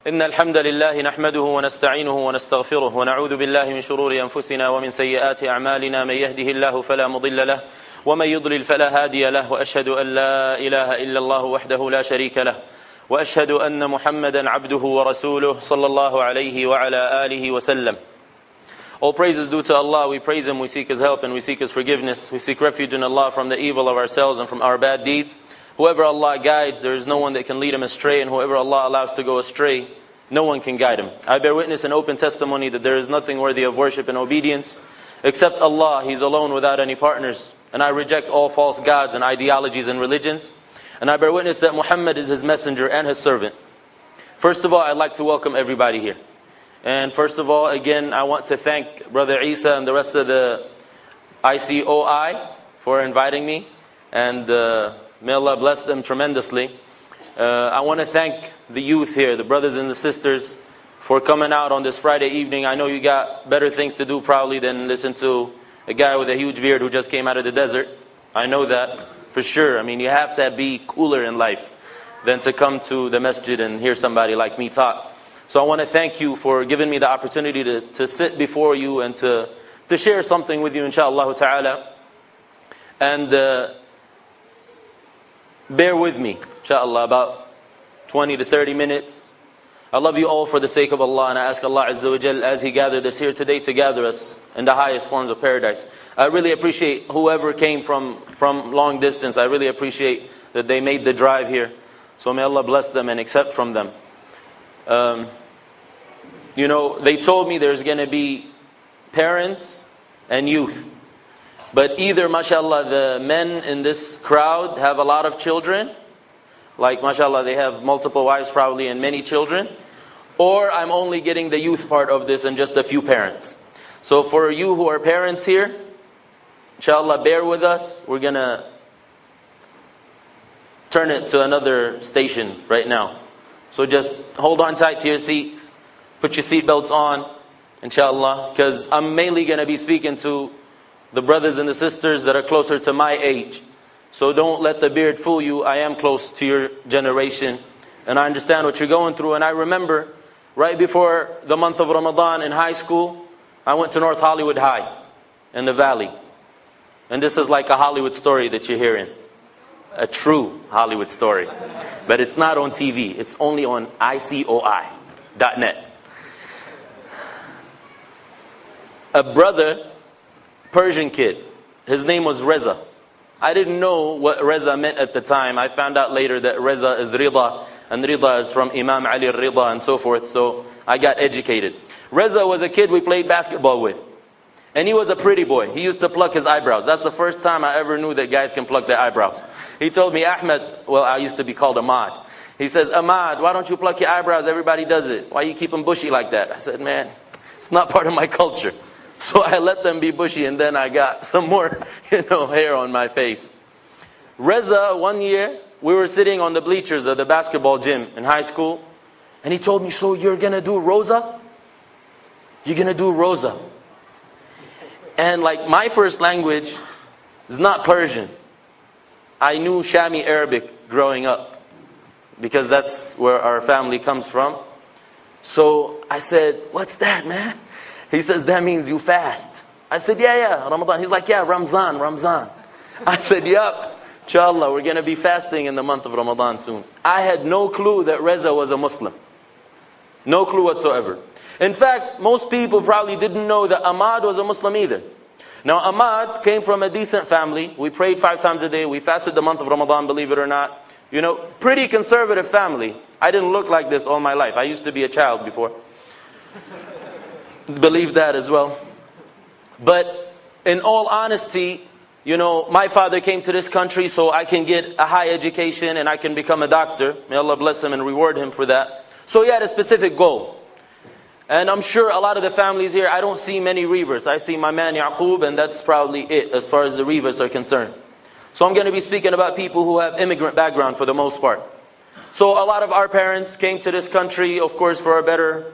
إن الحمد لله نحمده ونستعينه ونستغفره ونعوذ بالله من شرور أنفسنا ومن سيئات أعمالنا من يهده الله فلا مضل له ومن يضلل فلا هادي له وأشهد أن لا إله إلا الله وحده لا شريك له وأشهد أن محمدا عبده ورسوله صلى الله عليه وعلى آله وسلم. All praise is due to Allah. We praise Him, we seek His help and we seek His forgiveness. We seek refuge in Allah from the evil of ourselves and from our bad deeds. Whoever Allah guides, there is no one that can lead him astray, and whoever Allah allows to go astray, no one can guide him. I bear witness and open testimony that there is nothing worthy of worship and obedience except Allah. He's alone without any partners. And I reject all false gods and ideologies and religions. And I bear witness that Muhammad is His messenger and His servant. First of all, I'd like to welcome everybody here. And first of all, again, I want to thank Brother Isa and the rest of the ICOI for inviting me. And may Allah bless them tremendously. I want to thank the youth here, the brothers and the sisters, for coming out on this Friday evening. I know you got better things to do probably than listen to a guy with a huge beard who just came out of the desert. I know that for sure. I mean, you have to be cooler in life than to come to the masjid and hear somebody like me talk. So I want to thank you for giving me the opportunity to sit before you and to share something with you, inshaAllah ta'ala. And bear with me, inshaAllah, about 20 to 30 minutes. I love you all for the sake of Allah, and I ask Allah Azza wa Jal, as He gathered us here today, to gather us in the highest forms of paradise. I really appreciate whoever came from long distance. I really appreciate that they made the drive here. So may Allah bless them and accept from them. You know, they told me there's going to be parents and youth. But either, mashallah, the men in this crowd have a lot of children, like mashallah, they have multiple wives probably and many children, or I'm only getting the youth part of this and just a few parents. So for you who are parents here, inshallah, bear with us. We're going to turn it to another station right now. So just hold on tight to your seats, put your seatbelts on, inshallah, because I'm mainly going to be speaking to the brothers and the sisters that are closer to my age. So don't let the beard fool you. I am close to your generation, and I understand what you're going through. And I remember right before the month of Ramadan in high school, I went to North Hollywood High in the Valley. And this is like a Hollywood story that you're hearing. A true Hollywood story. But it's not on TV. It's only on ICOI.net. A brother, Persian kid. His name was Reza. I didn't know what Reza meant at the time. I found out later that Reza is Rida, and Rida is from Imam Ali Rida and so forth. So I got educated. Reza was a kid we played basketball with. And he was a pretty boy. He used to pluck his eyebrows. That's the first time I ever knew that guys can pluck their eyebrows. He told me, Ahmad, well, I used to be called Ahmad. He says, Ahmad, why don't you pluck your eyebrows? Everybody does it. Why you keep them bushy like that? I said, man, it's not part of my culture. So I let them be bushy, and then I got some more, hair on my face. Reza, one year, we were sitting on the bleachers of the basketball gym in high school, and he told me, so you're going to do Rosa? You're going to do Rosa. And like my first language is not Persian. I knew Shami Arabic growing up, because that's where our family comes from. So I said, what's that, man? He says, that means you fast. I said, yeah, Ramadan. He's like, yeah, Ramzan. I said, yep, inshallah, we're going to be fasting in the month of Ramadan soon. I had no clue that Reza was a Muslim. No clue whatsoever. In fact, most people probably didn't know that Ahmad was a Muslim either. Now, Ahmad came from a decent family. We prayed 5 times a day. We fasted the month of Ramadan, believe it or not. Pretty conservative family. I didn't look like this all my life. I used to be a child before. Believe that as well. But in all honesty, my father came to this country so I can get a high education and I can become a doctor. May Allah bless him and reward him for that. So he had a specific goal. And I'm sure a lot of the families here, I don't see many reverts. I see my man Yaqub, and that's probably it as far as the reverts are concerned. So I'm going to be speaking about people who have immigrant background for the most part. So a lot of our parents came to this country, of course, for a better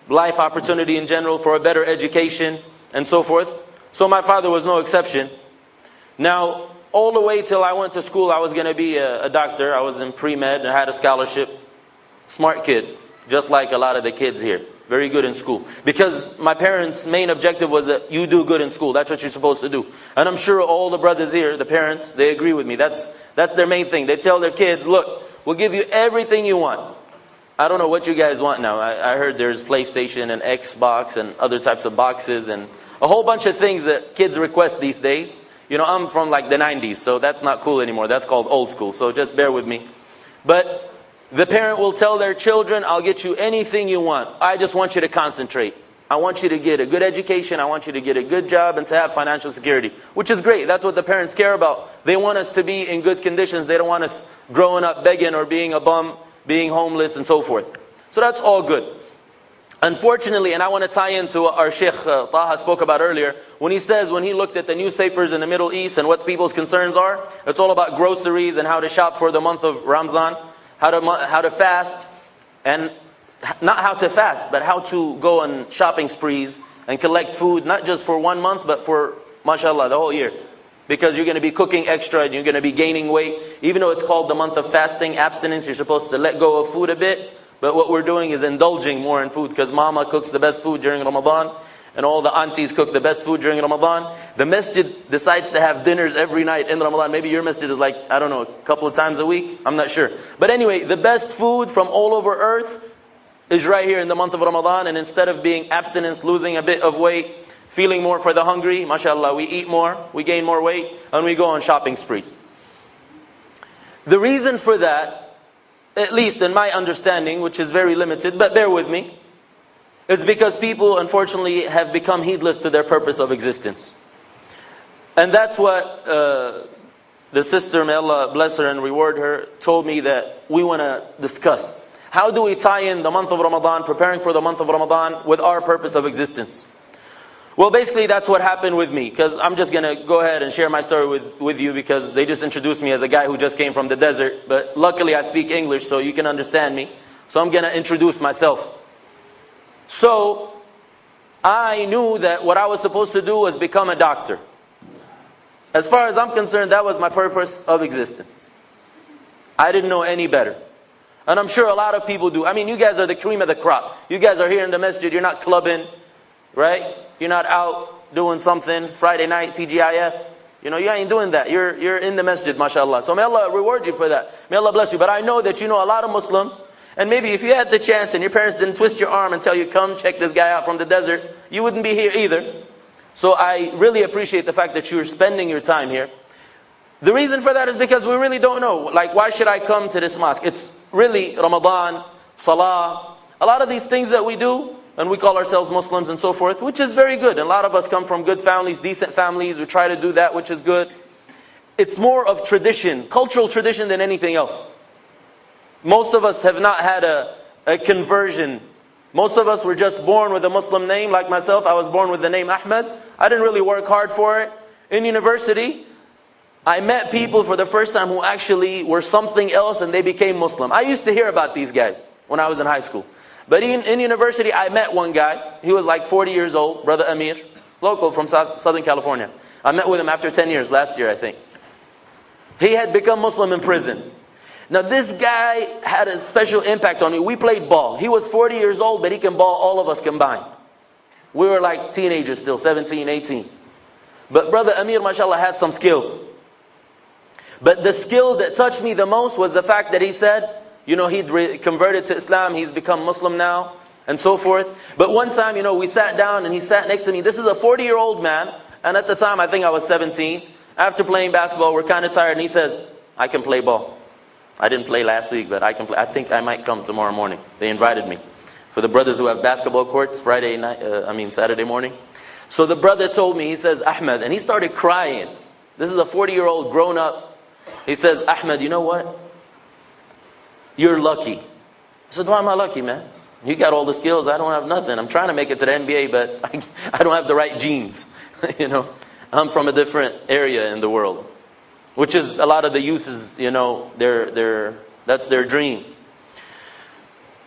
life opportunity in general, for a better education, and so forth. So my father was no exception. Now, all the way till I went to school, I was going to be a doctor. I was in pre-med and I had a scholarship. Smart kid. just like a lot of the kids here. Very good in school. Because my parents' main objective was that you do good in school. That's what you're supposed to do. And I'm sure all the brothers here, the parents, they agree with me. That's their main thing. They tell their kids, look, we'll give you everything you want. I don't know what you guys want now. I heard there's PlayStation and Xbox and other types of boxes and a whole bunch of things that kids request these days. You know, I'm from like the 90s, so that's not cool anymore. That's called old school. So just bear with me. But the parent will tell their children, I'll get you anything you want. I just want you to concentrate. I want you to get a good education. I want you to get a good job and to have financial security. Which is great. That's what the parents care about. They want us to be in good conditions. They don't want us growing up begging or being a bum, being homeless and so forth. So that's all good. Unfortunately, and I want to tie into what our Sheikh Taha spoke about earlier, when he says, when he looked at the newspapers in the Middle East and what people's concerns are, it's all about groceries and how to shop for the month of Ramzan. How to fast, and not how to fast, but how to go on shopping sprees and collect food, not just for 1 month, but for, mashallah, the whole year. Because you're going to be cooking extra and you're going to be gaining weight. Even though it's called the month of fasting, abstinence, you're supposed to let go of food a bit. But what we're doing is indulging more in food, because mama cooks the best food during Ramadan. And all the aunties cook the best food during Ramadan. The masjid decides to have dinners every night in Ramadan. Maybe your masjid is like, I don't know, a couple of times a week. I'm not sure. But anyway, the best food from all over earth is right here in the month of Ramadan. And instead of being abstinence, losing a bit of weight, feeling more for the hungry, mashallah, we eat more, we gain more weight, and we go on shopping sprees. The reason for that, at least in my understanding, which is very limited, but bear with me, is because people, unfortunately, have become heedless to their purpose of existence. And that's what the sister, may Allah bless her and reward her, told me that we want to discuss. How do we tie in the month of Ramadan, preparing for the month of Ramadan, with our purpose of existence? Well, basically, that's what happened with me. Because I'm just going to go ahead and share my story with you, because they just introduced me as a guy who just came from the desert. But luckily, I speak English, so you can understand me. So I'm going to introduce myself. So, I knew that what I was supposed to do was become a doctor. As far as I'm concerned, that was my purpose of existence. I didn't know any better. And I'm sure a lot of people do. I mean, you guys are the cream of the crop. You guys are here in the masjid, you're not clubbing, right? You're not out doing something, Friday night, TGIF. You know, you ain't doing that. You're in the masjid, mashallah. So may Allah reward you for that. May Allah bless you. But I know that you know a lot of Muslims. And maybe if you had the chance and your parents didn't twist your arm and tell you, come check this guy out from the desert, you wouldn't be here either. So I really appreciate the fact that you're spending your time here. The reason for that is because we really don't know. Like, why should I come to this mosque? It's really Ramadan, Salah, a lot of these things that we do, and we call ourselves Muslims and so forth, which is very good. And a lot of us come from good families, decent families. We try to do that, which is good. It's more of tradition, cultural tradition than anything else. Most of us have not had a conversion. Most of us were just born with a Muslim name. Like myself, I was born with the name Ahmad. I didn't really work hard for it. In university, I met people for the first time who actually were something else and they became Muslim. I used to hear about these guys when I was in high school. But in university, I met one guy. He was like 40 years old, Brother Amir, local from Southern California. I met with him after 10 years, last year I think. He had become Muslim in prison. Now this guy had a special impact on me. We played ball. He was 40 years old, but he can ball all of us combined. We were like teenagers still, 17, 18. But Brother Amir, mashallah, had some skills. But the skill that touched me the most was the fact that he said, you know, he'd converted to Islam, he's become Muslim now, and so forth. But one time, you know, we sat down and he sat next to me. This is a 40-year-old man, and at the time I think I was 17. After playing basketball, we're kind of tired, and he says, I can play ball. I didn't play last week, but I can play. I think I might come tomorrow morning. They invited me. For the brothers who have basketball courts, Saturday morning. So the brother told me, he says, Ahmad, and he started crying. This is a 40-year-old grown up. He says, Ahmad, you know what? You're lucky. I said, why am I lucky, man? You got all the skills, I don't have nothing. I'm trying to make it to the NBA, but I don't have the right genes. You know, I'm from a different area in the world. Which is, a lot of the youth is, you know, that's their dream.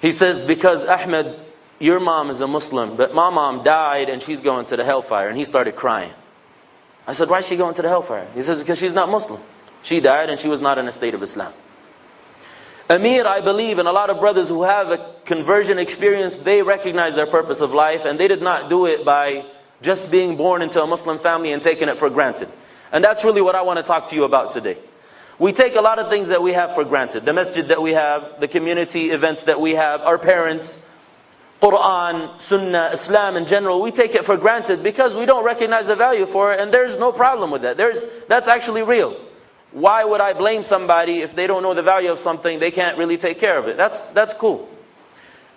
He says, because Ahmed, your mom is a Muslim, but my mom died and she's going to the hellfire. And he started crying. I said, why is she going to the hellfire? He says, because she's not Muslim. She died and she was not in a state of Islam. Amir, I believe, and a lot of brothers who have a conversion experience, they recognize their purpose of life, and they did not do it by just being born into a Muslim family and taking it for granted. And that's really what I want to talk to you about today. We take a lot of things that we have for granted. The masjid that we have, the community events that we have, our parents, Quran, Sunnah, Islam in general, we take it for granted because we don't recognize the value for it, and there's no problem with that. That's actually real. Why would I blame somebody if they don't know the value of something, they can't really take care of it? That's cool.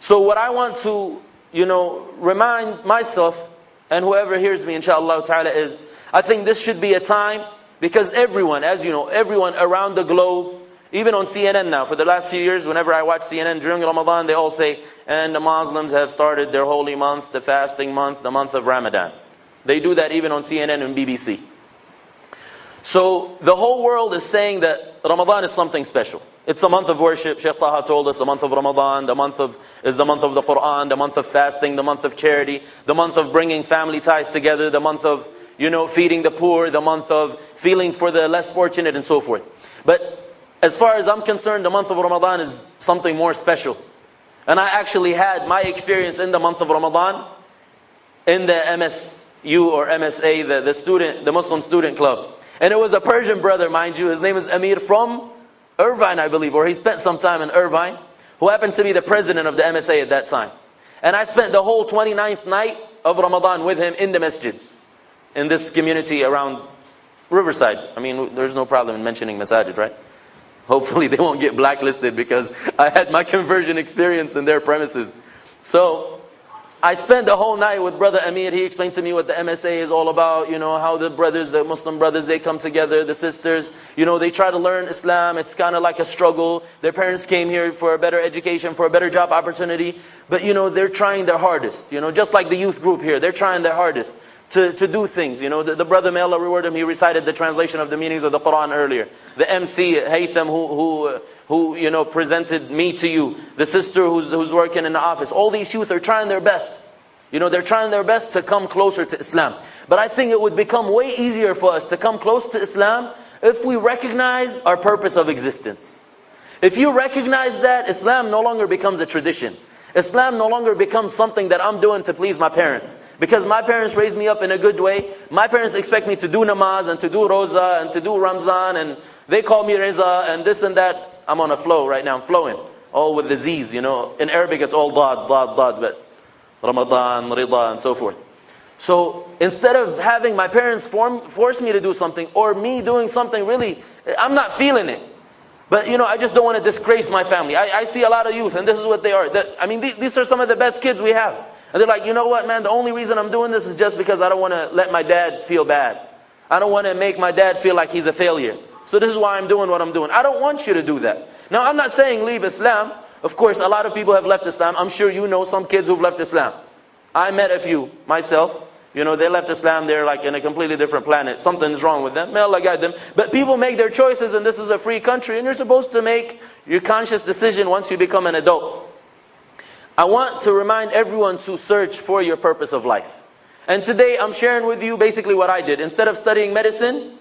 So what I want to, remind myself and whoever hears me, inshallah ta'ala, is I think this should be a time, because everyone, as you know, everyone around the globe, even on CNN now, for the last few years, whenever I watch CNN during Ramadan, they all say, and the Muslims have started their holy month, the fasting month, the month of Ramadan. They do that even on CNN and BBC. So the whole world is saying that Ramadan is something special. It's a month of worship. Shaykh Taha told us the month of Ramadan, is the month of the Quran, the month of fasting, the month of charity, the month of bringing family ties together, the month of, feeding the poor, the month of feeling for the less fortunate, and so forth. But as far as I'm concerned, the month of Ramadan is something more special. And I actually had my experience in the month of Ramadan in the MSU or MSA, the Muslim Student Club. And it was a Persian brother, mind you. His name is Amir, from Irvine, I believe, or he spent some time in Irvine, who happened to be the president of the MSA at that time. And I spent the whole 29th night of Ramadan with him in the masjid, in this community around Riverside. I mean, there's no problem in mentioning masajid, right? Hopefully they won't get blacklisted because I had my conversion experience in their premises. So I spent the whole night with Brother Amir. He explained to me what the MSA is all about, how the brothers, the Muslim brothers, they come together, the sisters, they try to learn Islam. It's kind of like a struggle. Their parents came here for a better education, for a better job opportunity. But, they're trying their hardest, just like the youth group here. They're trying their hardest to do things. The brother, may Allah reward him, he recited the translation of the meanings of the Quran earlier. The MC, Haytham, who presented me to you. The sister who's working in the office. All these youth are trying their best. They're trying their best to come closer to Islam. But I think it would become way easier for us to come close to Islam if we recognize our purpose of existence. If you recognize that, Islam no longer becomes a tradition. Islam no longer becomes something that I'm doing to please my parents. Because my parents raised me up in a good way. My parents expect me to do namaz and to do roza and to do Ramzan, and they call me Reza and this and that. I'm on a flow right now, I'm flowing. All with the Z's, In Arabic it's all dad, but Ramadan, Rida, and so forth. So instead of having my parents force me to do something, or me doing something really, I'm not feeling it. But I just don't want to disgrace my family. I see a lot of youth, and this is what they are. These are some of the best kids we have. And they're like, you know what, man, the only reason I'm doing this is just because I don't want to let my dad feel bad. I don't want to make my dad feel like he's a failure. So this is why I'm doing what I'm doing. I don't want you to do that. Now, I'm not saying leave Islam. Of course, a lot of people have left Islam. I'm sure you know some kids who've left Islam. I met a few myself. They left Islam, they're like in a completely different planet. Something's wrong with them. May Allah guide them. But people make their choices, and this is a free country, and you're supposed to make your conscious decision once you become an adult. I want to remind everyone to search for your purpose of life. And today I'm sharing with you basically what I did. Instead of studying medicine,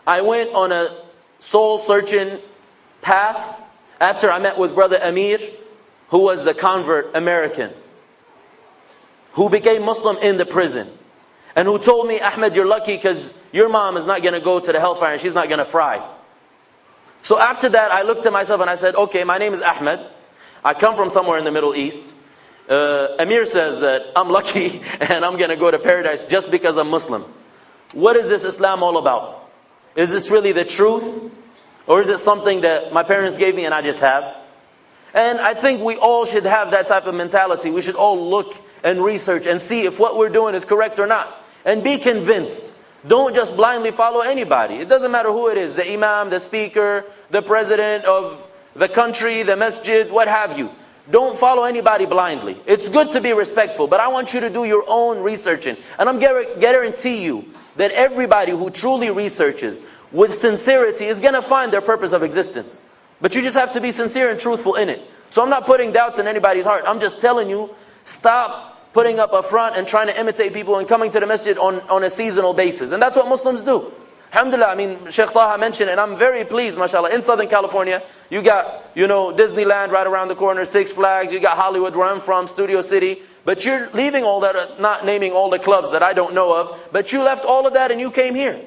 I went on a soul-searching path after I met with Brother Amir, who was the convert American, who became Muslim in the prison. And who told me, Ahmed, you're lucky because your mom is not going to go to the hellfire and she's not going to fry. So after that, I looked at myself and I said, okay, my name is Ahmed. I come from somewhere in the Middle East. Amir says that I'm lucky and I'm going to go to paradise just because I'm Muslim. What is this Islam all about? Is this really the truth? Or is it something that my parents gave me and I just have? And I think we all should have that type of mentality. We should all look and research and see if what we're doing is correct or not. And be convinced. Don't just blindly follow anybody. It doesn't matter who it is. The imam, the speaker, the president of the country, the masjid, what have you. Don't follow anybody blindly. It's good to be respectful, but I want you to do your own researching. And I'm guarantee you that everybody who truly researches with sincerity is going to find their purpose of existence. But you just have to be sincere and truthful in it. So I'm not putting doubts in anybody's heart. I'm just telling you, stop putting up a front and trying to imitate people and coming to the masjid on a seasonal basis. And that's what Muslims do. Alhamdulillah, I mean, Sheikh Taha mentioned, and I'm very pleased, mashallah, in Southern California, you got, Disneyland right around the corner, Six Flags, you got Hollywood where I'm from, Studio City, but you're leaving all that, not naming all the clubs that I don't know of, but you left all of that and you came here.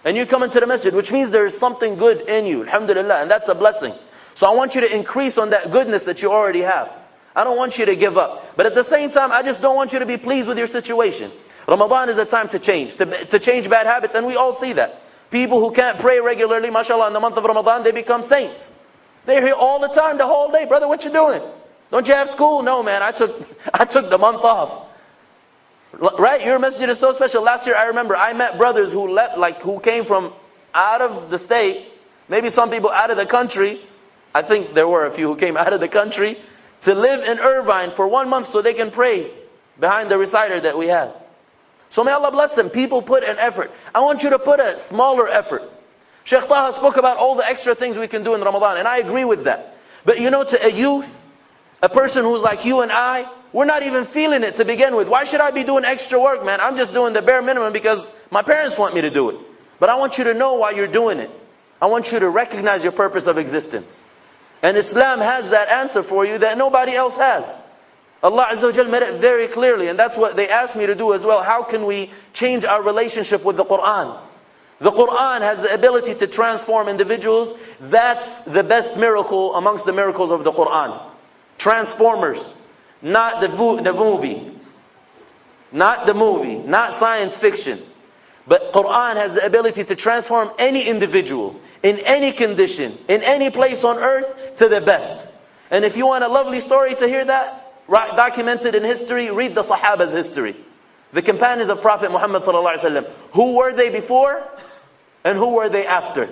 And you come into the masjid, which means there is something good in you, alhamdulillah, and that's a blessing. So I want you to increase on that goodness that you already have. I don't want you to give up. But at the same time, I just don't want you to be pleased with your situation. Ramadan is a time to change bad habits, and we all see that. People who can't pray regularly, mashallah, in the month of Ramadan, they become saints. They're here all the time, the whole day. Brother, what you doing? Don't you have school? No, man, I took the month off. Right? Your masjid is so special. Last year, I remember, I met brothers who came from out of the state, maybe some people out of the country. I think there were a few who came out of the country to live in Irvine for 1 month so they can pray behind the reciter that we had. So may Allah bless them. People put an effort. I want you to put a smaller effort. Sheikh Taha spoke about all the extra things we can do in Ramadan, and I agree with that. But to a youth, a person who's like you and I, we're not even feeling it to begin with. Why should I be doing extra work, man? I'm just doing the bare minimum because my parents want me to do it. But I want you to know why you're doing it. I want you to recognize your purpose of existence. And Islam has that answer for you that nobody else has. Allah Azza wa Jal made it very clearly, and that's what they asked me to do as well. How can we change our relationship with the Quran? The Quran has the ability to transform individuals. That's the best miracle amongst the miracles of the Quran. Transformers, not the movie. Not the movie, not science fiction. But Quran has the ability to transform any individual, in any condition, in any place on earth, to the best. And if you want a lovely story to hear that, documented in history, read the Sahaba's history. The companions of Prophet Muhammad ﷺ. Who were they before and who were they after?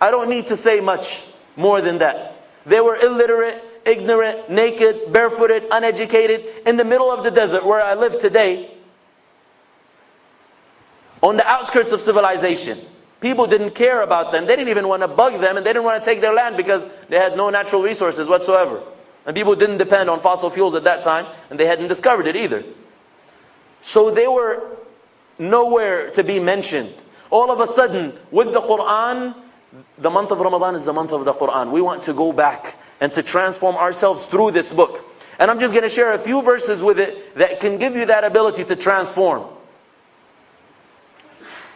I don't need to say much more than that. They were illiterate, ignorant, naked, barefooted, uneducated, in the middle of the desert where I live today, on the outskirts of civilization. People didn't care about them. They didn't even want to bug them, and they didn't want to take their land because they had no natural resources whatsoever. And people didn't depend on fossil fuels at that time, and they hadn't discovered it either. So they were nowhere to be mentioned. All of a sudden, with the Quran, the month of Ramadan is the month of the Quran. We want to go back and to transform ourselves through this book. And I'm just going to share a few verses with it that can give you that ability to transform.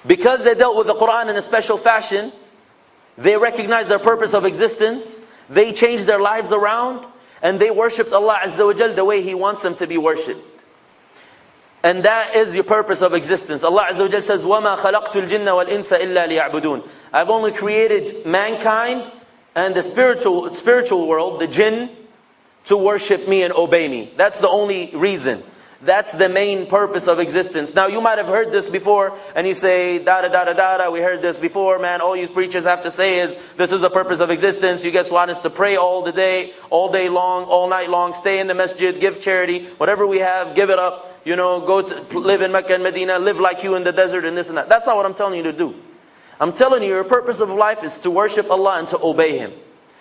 Because they dealt with the Quran in a special fashion, they recognized their purpose of existence, they changed their lives around, and they worshipped Allah Azza wa Jal the way He wants them to be worshipped. And that is your purpose of existence. Allah Azza wa Jal says, وَمَا خَلَقْتُ الْجِنَّ وَالْإِنسَ إِلَّا لِيَعْبُدُونَ. I've only created mankind and the spiritual world, the jinn, to worship me and obey me. That's the only reason. That's the main purpose of existence. Now you might have heard this before, and you say, da-da-da-da-da, we heard this before, man. All you preachers have to say is, this is the purpose of existence. You guys want us to pray all day long, all night long, stay in the masjid, give charity, whatever we have, give it up. Go to live in Mecca and Medina, live like you in the desert and this and that. That's not what I'm telling you to do. I'm telling you, your purpose of life is to worship Allah and to obey Him.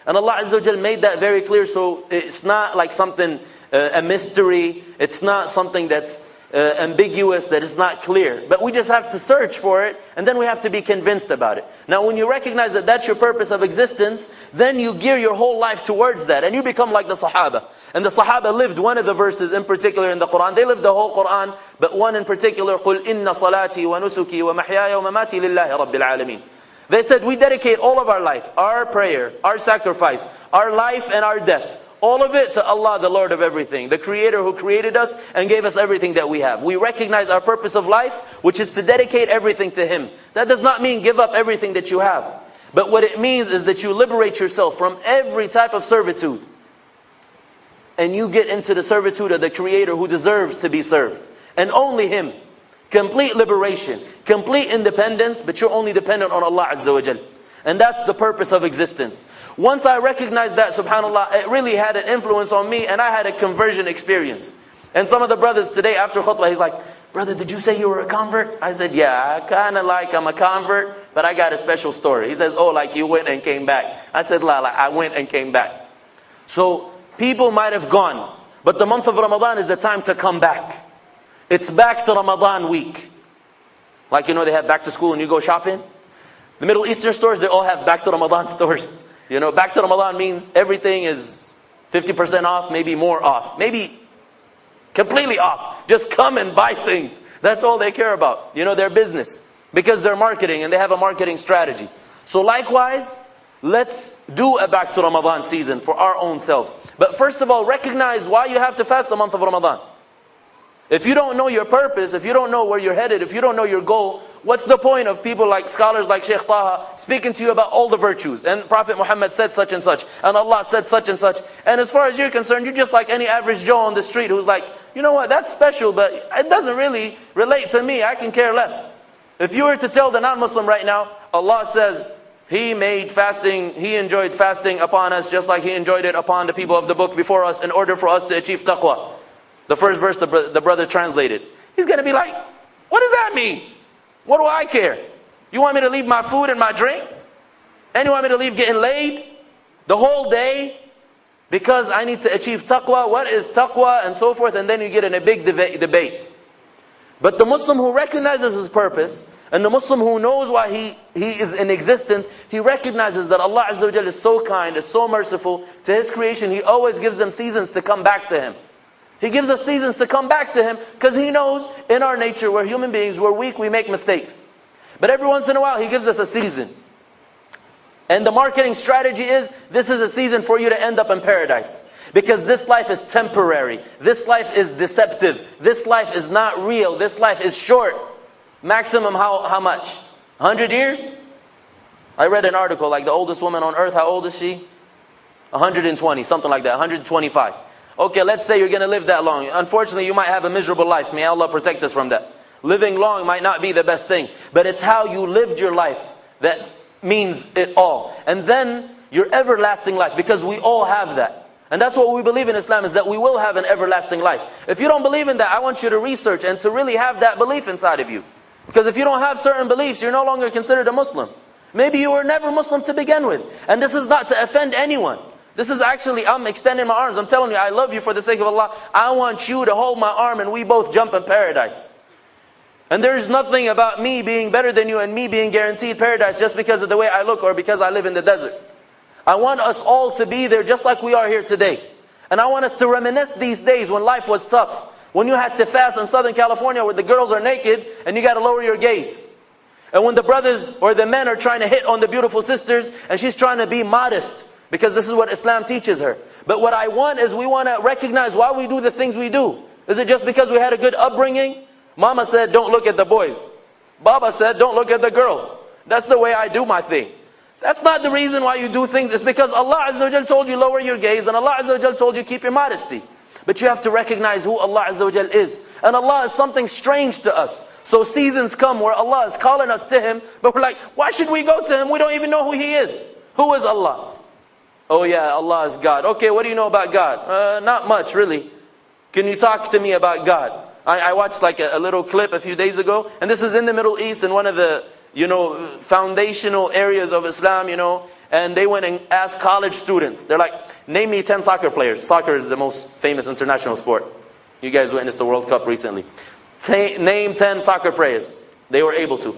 And Allah Azza wa Jal made that very clear, so it's not like something, a mystery. It's not something that's ambiguous, that is not clear. But we just have to search for it, and then we have to be convinced about it. Now when you recognize that that's your purpose of existence, then you gear your whole life towards that, and you become like the Sahaba. And the Sahaba lived one of the verses in particular in the Quran. They lived the whole Quran, but one in particular, قُلْ إِنَّ صَلَاتِي وَنُسُكِي وَمَحْيَايَ وَمَمَاتِي لِلَّهِ رَبِّ الْعَالَمِينَ. They said, we dedicate all of our life, our prayer, our sacrifice, our life and our death, all of it to Allah, the Lord of everything, the Creator who created us and gave us everything that we have. We recognize our purpose of life, which is to dedicate everything to Him. That does not mean give up everything that you have. But what it means is that you liberate yourself from every type of servitude. And you get into the servitude of the Creator who deserves to be served. And only Him. Complete liberation, complete independence, but you're only dependent on Allah Azza wa Jal. And that's the purpose of existence. Once I recognized that, subhanAllah, it really had an influence on me, and I had a conversion experience. And some of the brothers today after khutbah, he's like, brother, did you say you were a convert? I said, yeah, I'm a convert, but I got a special story. He says, oh, like you went and came back. I said, la, I went and came back. So people might have gone, but the month of Ramadan is the time to come back. It's back to Ramadan week. Like, they have back to school and you go shopping. The Middle Eastern stores, they all have back to Ramadan stores. Back to Ramadan means everything is 50% off, maybe more off. Maybe completely off. Just come and buy things. That's all they care about. Their business. Because they're marketing and they have a marketing strategy. So likewise, let's do a back to Ramadan season for our own selves. But first of all, recognize why you have to fast the month of Ramadan. If you don't know your purpose, if you don't know where you're headed, if you don't know your goal, what's the point of people like scholars like Sheikh Taha speaking to you about all the virtues? And Prophet Muhammad said such and such, and Allah said such and such. And as far as you're concerned, you're just like any average Joe on the street who's like, you know what, that's special, but it doesn't really relate to me. I can care less. If you were to tell the non-Muslim right now, Allah says, He enjoyed fasting upon us just like He enjoyed it upon the people of the book before us in order for us to achieve taqwa. The first verse the brother translated. He's going to be like, what does that mean? What do I care? You want me to leave my food and my drink? And you want me to leave getting laid the whole day because I need to achieve taqwa? What is taqwa? And so forth. And then you get in a big debate. But the Muslim who recognizes his purpose, and the Muslim who knows why he is in existence, he recognizes that Allah Azza wa Jalla is so kind, is so merciful to His creation. He always gives them seasons to come back to Him. He gives us seasons to come back to Him because He knows in our nature, we're human beings, we're weak, we make mistakes. But every once in a while, He gives us a season. And the marketing strategy is, this is a season for you to end up in paradise. Because this life is temporary. This life is deceptive. This life is not real. This life is short. Maximum how much? 100 years? I read an article, like the oldest woman on earth, how old is she? 120, something like that, 125. Okay, let's say you're going to live that long. Unfortunately, you might have a miserable life. May Allah protect us from that. Living long might not be the best thing. But it's how you lived your life that means it all. And then your everlasting life, because we all have that. And that's what we believe in Islam, is that we will have an everlasting life. If you don't believe in that, I want you to research and to really have that belief inside of you. Because if you don't have certain beliefs, you're no longer considered a Muslim. Maybe you were never Muslim to begin with. And this is not to offend anyone. This is actually, I'm extending my arms. I'm telling you, I love you for the sake of Allah. I want you to hold my arm and we both jump in paradise. And there's nothing about me being better than you and me being guaranteed paradise just because of the way I look or because I live in the desert. I want us all to be there just like we are here today. And I want us to reminisce these days when life was tough. When you had to fast in Southern California where the girls are naked and you got to lower your gaze. And when the brothers or the men are trying to hit on the beautiful sisters and she's trying to be modest. Because this is what Islam teaches her. But what I want is we want to recognize why we do the things we do. Is it just because we had a good upbringing? Mama said, don't look at the boys. Baba said, don't look at the girls. That's the way I do my thing. That's not the reason why you do things. It's because Allah Azza wa Jal told you lower your gaze. And Allah Azza wa Jal told you keep your modesty. But you have to recognize who Allah Azza wa Jal is. And Allah is something strange to us. So seasons come where Allah is calling us to Him. But we're like, why should we go to Him? We don't even know who He is. Who is Allah? Oh yeah, Allah is God. Okay, what do you know about God? Not much, really. Can you talk to me about God? I watched like a little clip a few days ago. And this is in the Middle East, in one of the, foundational areas of Islam, And they went and asked college students. They're like, name me 10 soccer players. Soccer is the most famous international sport. You guys witnessed the World Cup recently. Name 10 soccer players. They were able to.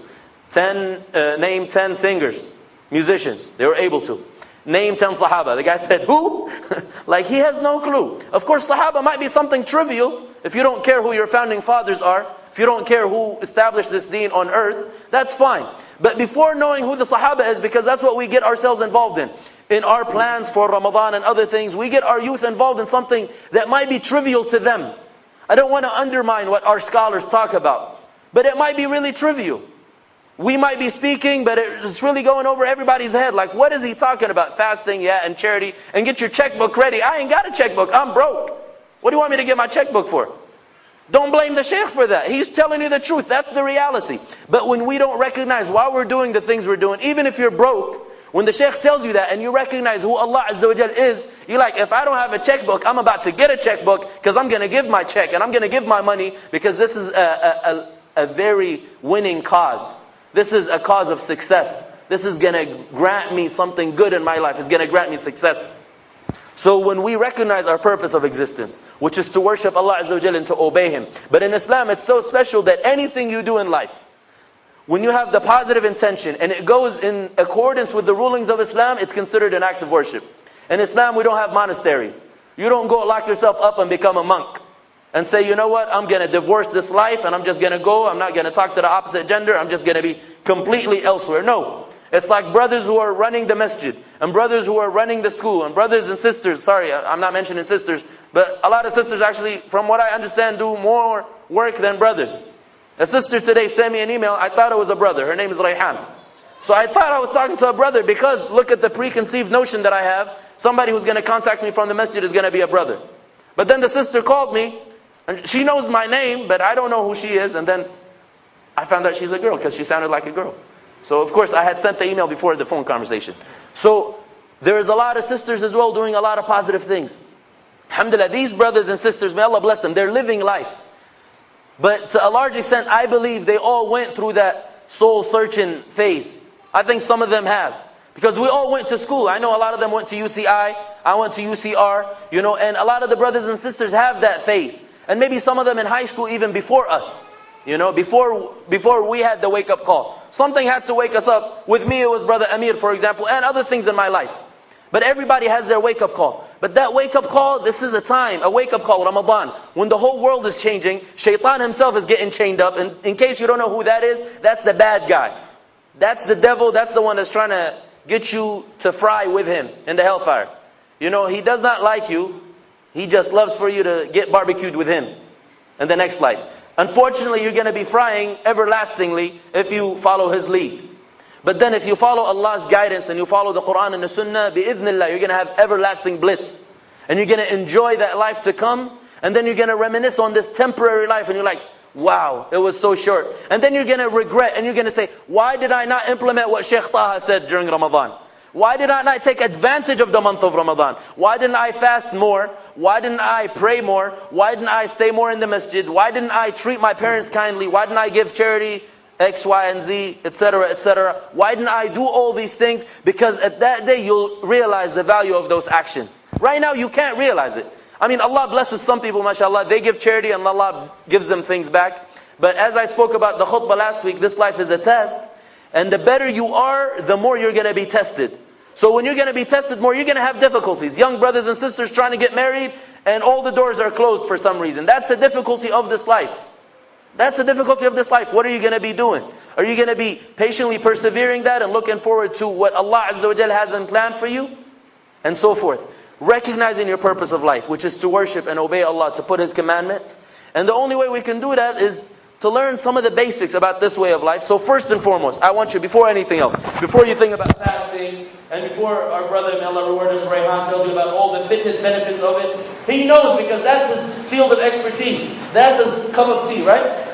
Name 10 singers, musicians. They were able to. Name 10 Sahaba. The guy said, who? Like he has no clue. Of course, Sahaba might be something trivial. If you don't care who your founding fathers are, if you don't care who established this deen on earth, that's fine. But before knowing who the Sahaba is, because that's what we get ourselves involved in our plans for Ramadan and other things, we get our youth involved in something that might be trivial to them. I don't want to undermine what our scholars talk about, but it might be really trivial. We might be speaking, but it's really going over everybody's head. Like, what is he talking about? Fasting, yeah, and charity. And get your checkbook ready. I ain't got a checkbook. I'm broke. What do you want me to get my checkbook for? Don't blame the sheikh for that. He's telling you the truth. That's the reality. But when we don't recognize why we're doing the things we're doing, even if you're broke, when the sheikh tells you that and you recognize who Allah Azza wa Jal is, you're like, if I don't have a checkbook, I'm about to get a checkbook because I'm going to give my check and I'm going to give my money because this is a very winning cause. This is a cause of success. This is going to grant me something good in my life. It's going to grant me success. So when we recognize our purpose of existence, which is to worship Allah Azza wa Jalla and to obey Him. But in Islam, it's so special that anything you do in life, when you have the positive intention and it goes in accordance with the rulings of Islam, it's considered an act of worship. In Islam, we don't have monasteries. You don't go lock yourself up and become a monk and say, you know what, I'm going to divorce this life and I'm just going to go, I'm not going to talk to the opposite gender, I'm just going to be completely elsewhere. No. It's like brothers who are running the masjid, and brothers who are running the school, and brothers and sisters, sorry, I'm not mentioning sisters, but a lot of sisters actually, from what I understand, do more work than brothers. A sister today sent me an email, I thought it was a brother, her name is Rayhan. So I thought I was talking to a brother because look at the preconceived notion that I have, somebody who's going to contact me from the masjid is going to be a brother. But then the sister called me, and she knows my name, but I don't know who she is, and then I found out she's a girl because she sounded like a girl. So of course I had sent the email before the phone conversation. So there is a lot of sisters as well doing a lot of positive things. Alhamdulillah, these brothers and sisters, may Allah bless them, they're living life. But to a large extent, I believe they all went through that soul searching phase. I think some of them have. Because we all went to school. I know a lot of them went to UCI, I went to UCR, and a lot of the brothers and sisters have that phase. And maybe some of them in high school even before us. Before we had the wake-up call. Something had to wake us up. With me, it was Brother Amir, for example, and other things in my life. But everybody has their wake-up call. But that wake-up call, this is a time, a wake-up call, Ramadan, when the whole world is changing. Shaitan himself is getting chained up. And in case you don't know who that is, that's the bad guy. That's the devil, that's the one that's trying to get you to fry with him in the hellfire. He does not like you. He just loves for you to get barbecued with him in the next life. Unfortunately, you're going to be frying everlastingly if you follow his lead. But then if you follow Allah's guidance and you follow the Quran and the Sunnah, bi'idhnillah, you're going to have everlasting bliss. And you're going to enjoy that life to come. And then you're going to reminisce on this temporary life and you're like, wow, it was so short. And then you're going to regret and you're going to say, why did I not implement what Shaykh Taha said during Ramadan? Why did I not take advantage of the month of Ramadan? Why didn't I fast more? Why didn't I pray more? Why didn't I stay more in the masjid? Why didn't I treat my parents kindly? Why didn't I give charity X, Y, and Z, etc., etc.? Why didn't I do all these things? Because at that day you'll realize the value of those actions. Right now you can't realize it. I mean, Allah blesses some people, mashallah, they give charity and Allah gives them things back. But as I spoke about the khutbah last week, this life is a test. And the better you are, the more you're going to be tested. So when you're going to be tested more, you're going to have difficulties. Young brothers and sisters trying to get married and all the doors are closed for some reason. That's a difficulty of this life. That's a difficulty of this life. What are you going to be doing? Are you going to be patiently persevering that and looking forward to what Allah Azza wa Jal has in plan for you? And so forth. Recognizing your purpose of life, which is to worship and obey Allah, to put His commandments. And the only way we can do that is to learn some of the basics about this way of life. So first and foremost, I want you, before anything else, before you think about fasting, and before our brother, may Allah reward him, Rayhan, tells you about all the fitness benefits of it, he knows because that's his field of expertise. That's his cup of tea, right?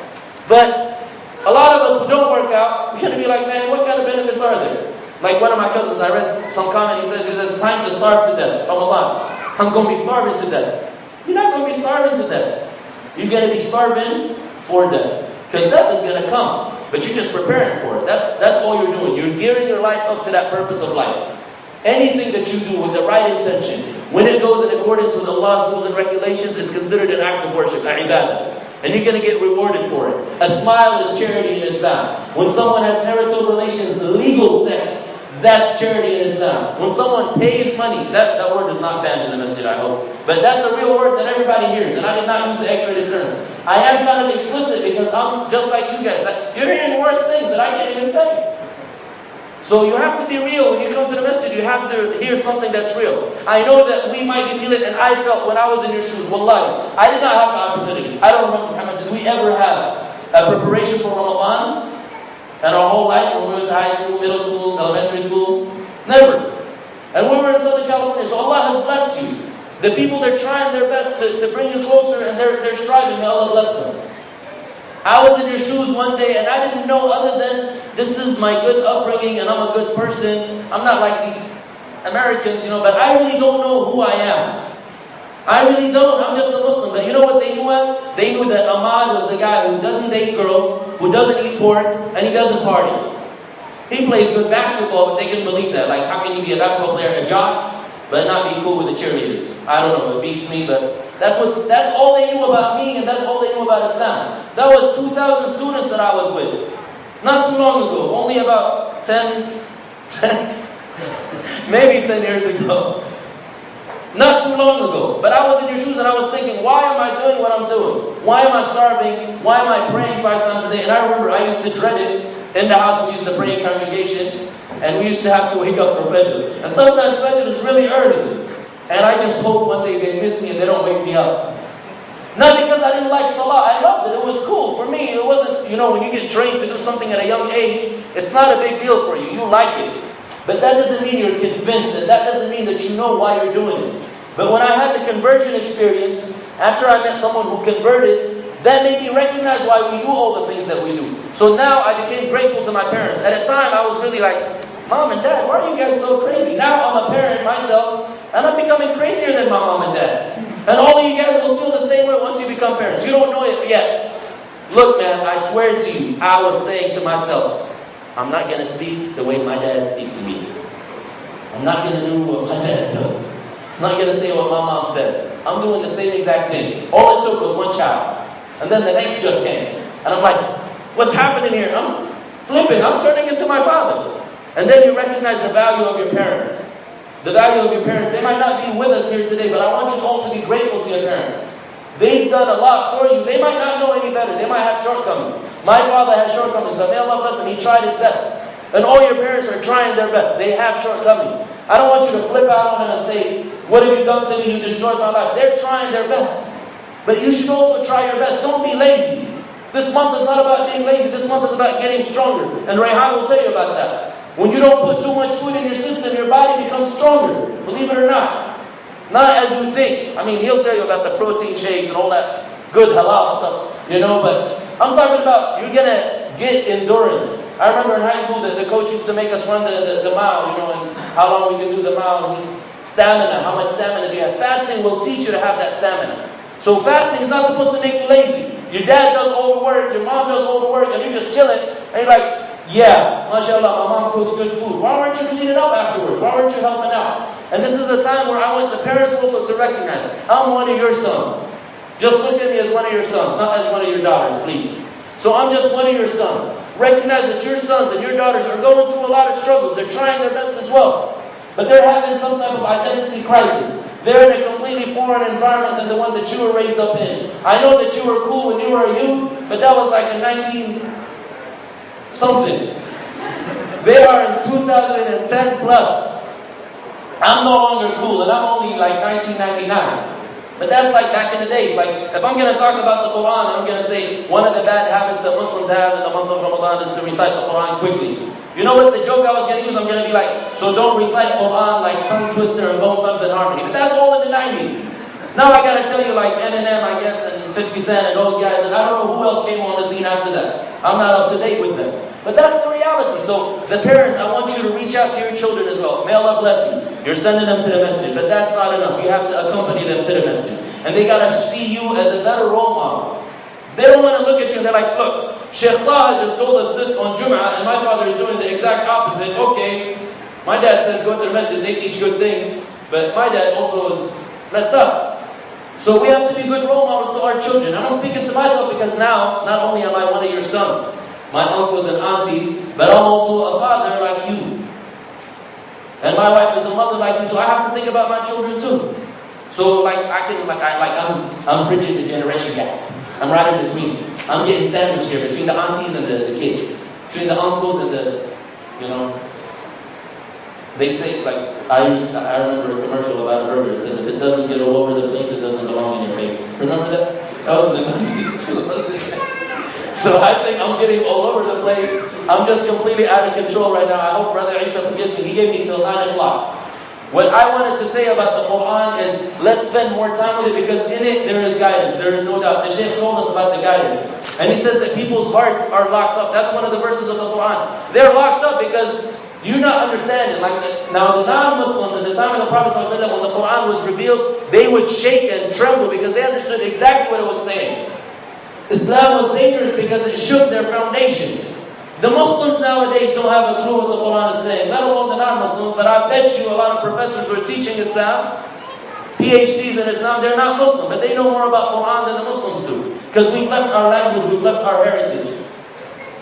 But a lot of us who don't work out, we're going to be like, man, what kind of benefits are there? Like one of my cousins, I read some comment, he says, time to starve to death. Ramadan. I'm going to be starving to death. You're not going to be starving to death. You're going to be starving for death. Because death is going to come. But you're just preparing for it. That's all you're doing. You're gearing your life up to that purpose of life. Anything that you do with the right intention, when it goes in accordance with Allah's rules and regulations, is considered an act of worship, ibadah. And you're going to get rewarded for it. A smile is charity in Islam. When someone has marital relations, legal sex, that's charity in Islam. When someone pays money, that word is not banned in the masjid, I hope. But that's a real word that everybody hears. And I did not use the X-rated terms. I am kind of explicit because I'm just like you guys. You're hearing worse things that I can't even say. So you have to be real. When you come to the masjid, you have to hear something that's real. I know that we might be feeling, and I felt when I was in your shoes, wallahi, I did not have the opportunity. I don't remember, Muhammad, did we ever have a preparation for Ramadan? And our whole life, when we went to high school, middle school, elementary school, never. And we were in Southern California, so Allah has blessed you. The people, they're trying their best to bring you closer, and they're striving, may Allah bless them. I was in your shoes one day, and I didn't know other than, this is my good upbringing, and I'm a good person. I'm not like these Americans, but I really don't know who I am. I really don't. I'm just a Muslim. But you know what they knew as? They knew that Ahmad was the guy who doesn't date girls, who doesn't eat pork, and he doesn't party. He plays good basketball, but they couldn't believe that. Like, how can you be a basketball player, a jock, but not be cool with the cheerleaders? I don't know. It beats me, but that's all they knew about me, and that's all they knew about Islam. That was 2,000 students that I was with. Not too long ago, only about 10 maybe 10 years ago. Not too long ago. But I was in your shoes and I was thinking, why am I doing what I'm doing? Why am I starving? Why am I praying 5 times a day? And I remember I used to dread it. In the house we used to pray in congregation. And we used to have to wake up for Fajr. And sometimes Fajr is really early. And I just hope one day they miss me and they don't wake me up. Not because I didn't like Salah. I loved it. It was cool. For me, it wasn't, when you get trained to do something at a young age, it's not a big deal for you. You like it. But that doesn't mean you're convinced, and that doesn't mean that you know why you're doing it. But when I had the conversion experience, after I met someone who converted, that made me recognize why we do all the things that we do. So now I became grateful to my parents. At a time, I was really like, Mom and Dad, why are you guys so crazy? Now I'm a parent myself, and I'm becoming crazier than my mom and dad. And all of you guys will feel the same way once you become parents. You don't know it yet. Look, man, I swear to you, I was saying to myself, I'm not going to speak the way my dad speaks to me. I'm not going to do what my dad does. I'm not going to say what my mom said. I'm doing the same exact thing. All it took was one child. And then the next just came. And I'm like, what's happening here? I'm flipping. I'm turning into my father. And then you recognize the value of your parents. The value of your parents. They might not be with us here today, but I want you all to be grateful to your parents. They've done a lot for you. They might not know any better. They might have shortcomings. My father has shortcomings, but may Allah bless him, he tried his best. And all your parents are trying their best. They have shortcomings. I don't want you to flip out on them and say, what have you done to me? You destroyed my life. They're trying their best. But you should also try your best. Don't be lazy. This month is not about being lazy. This month is about getting stronger. And Rayhan will tell you about that. When you don't put too much food in your system, your body becomes stronger. Believe it or not. Not as you think. I mean, he'll tell you about the protein shakes and all that good halal stuff, but I'm talking about you're going to get endurance. I remember in high school that the coach used to make us run the mile, and how long we can do the mile, and his stamina, how much stamina do you have. Fasting will teach you to have that stamina. So fasting is not supposed to make you lazy. Your dad does all the work, your mom does all the work, and you're just chilling, and you're like, yeah, mashallah, my mom cooks good food. Why weren't you cleaning up afterwards? Why weren't you helping out? And this is a time where I want the parents also to recognize it. I'm one of your sons. Just look at me as one of your sons, not as one of your daughters, please. So I'm just one of your sons. Recognize that your sons and your daughters are going through a lot of struggles. They're trying their best as well. But they're having some type of identity crisis. They're in a completely foreign environment than the one that you were raised up in. I know that you were cool when you were a youth, but that was like in 19-something. They are in 2010 plus. I'm no longer cool, and I'm only like 1999. But that's like back in the days. Like, if I'm going to talk about the Quran, I'm going to say one of the bad habits that Muslims have in the month of Ramadan is to recite the Quran quickly. You know what the joke I was going to use? I'm going to be like, so don't recite Quran like tongue twister and bone thugs and harmony. But that's all in the 90s. Now I got to tell you like Eminem, I guess, and 50 Cent and those guys, and I don't know who else came on the scene after that. I'm not up to date with them. But that's the reality. So the parents, I want you to reach out to your children as well. May Allah bless you. You're sending them to the masjid, but that's not enough. You have to accompany them to the masjid. And they got to see you as a better role model. They don't want to look at you and they're like, look, Sheikh Taha just told us this on Jum'ah and my father is doing the exact opposite. Okay, my dad says go to the masjid, they teach good things, but my dad also is messed up. So we have to be good role models to our children. I'm speaking to myself because now, not only am I one of your sons, my uncles and aunties, but I'm also a father like you. And my wife is a mother like you, so I have to think about my children too. So I'm bridging the generation gap. I'm right in between. I'm getting sandwiched here between the aunties and the kids. Between the uncles and the, they say, like, I remember a commercial about a burger. It says, if it doesn't get all over the place, it doesn't belong in your face. Remember that? That was in the 90s too. So I think I'm getting all over the place. I'm just completely out of control right now. I hope Brother Isa forgives me. He gave me till 9 o'clock. What I wanted to say about the Quran is, let's spend more time with it because in it there is guidance. There is no doubt. The Shaykh told us about the guidance. And he says that people's hearts are locked up. That's one of the verses of the Quran. They're locked up because you're not understanding. Like, now the non-Muslims at the time of the Prophet said that when the Quran was revealed, they would shake and tremble because they understood exactly what it was saying. Islam was dangerous because it shook their foundations. The Muslims nowadays don't have a clue what the Quran is saying, let alone the non-Muslims, but I bet you a lot of professors who are teaching Islam, PhDs in Islam, they're not Muslim, but they know more about Quran than the Muslims do. Because we've left our language, we've left our heritage.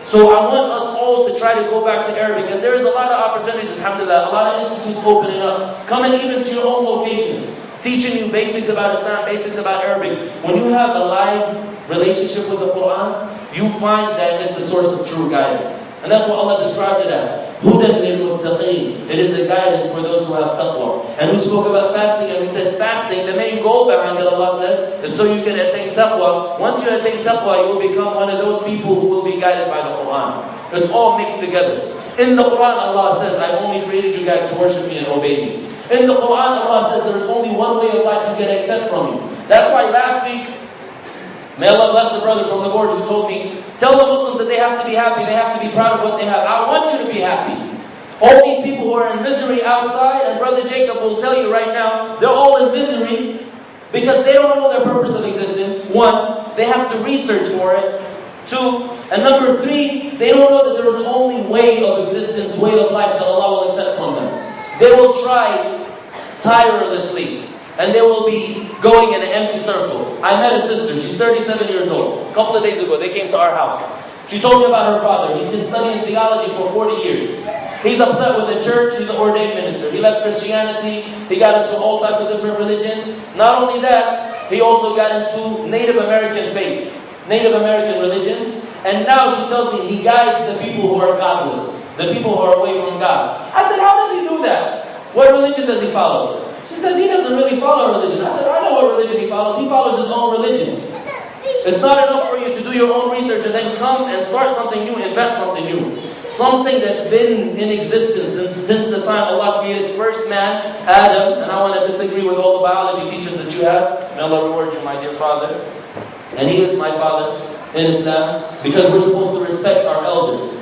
So I want us all to try to go back to Arabic. And there's a lot of opportunities, alhamdulillah, a lot of institutes opening up, coming even to your own locations, teaching you basics about Islam, basics about Arabic. When you have a live relationship with the Quran, you find that it's a source of true guidance. And that's what Allah described it as. Hudan lil-muttaqeen. It is a guidance for those who have taqwa. And we spoke about fasting, and we said fasting, the main goal behind it, Allah says, is so you can attain taqwa. Once you attain taqwa, you will become one of those people who will be guided by the Quran. It's all mixed together. In the Quran, Allah says, I only created you guys to worship me and obey me. In the Quran, Allah says there's only one way of life He's going to accept from you. That's why last week, may Allah bless the brother from the board who told me, tell the Muslims that they have to be happy, they have to be proud of what they have. I want you to be happy. All these people who are in misery outside, and Brother Jacob will tell you right now, they're all in misery because they don't know their purpose of existence. One, they have to research for it. Two, and number three, they don't know that there is only way of existence, way of life that Allah will accept from them. They will try tirelessly, and they will be going in an empty circle. I met a sister, she's 37 years old. A couple of days ago, they came to our house. She told me about her father. He's been studying theology for 40 years. He's upset with the church, he's an ordained minister. He left Christianity, he got into all types of different religions. Not only that, he also got into Native American faiths, Native American religions. And now she tells me he guides the people who are godless, the people who are away from God. I said, how does he do that? What religion does he follow? She says he doesn't really follow a religion. I said, I know what religion he follows. He follows his own religion. It's not enough for you to do your own research and then come and start something new, invent something new. Something that's been in existence since the time Allah created first man, Adam. And I want to disagree with all the biology teachers that you have. May Allah reward you, my dear father. And he is my father in Islam, because we're supposed to respect our elders.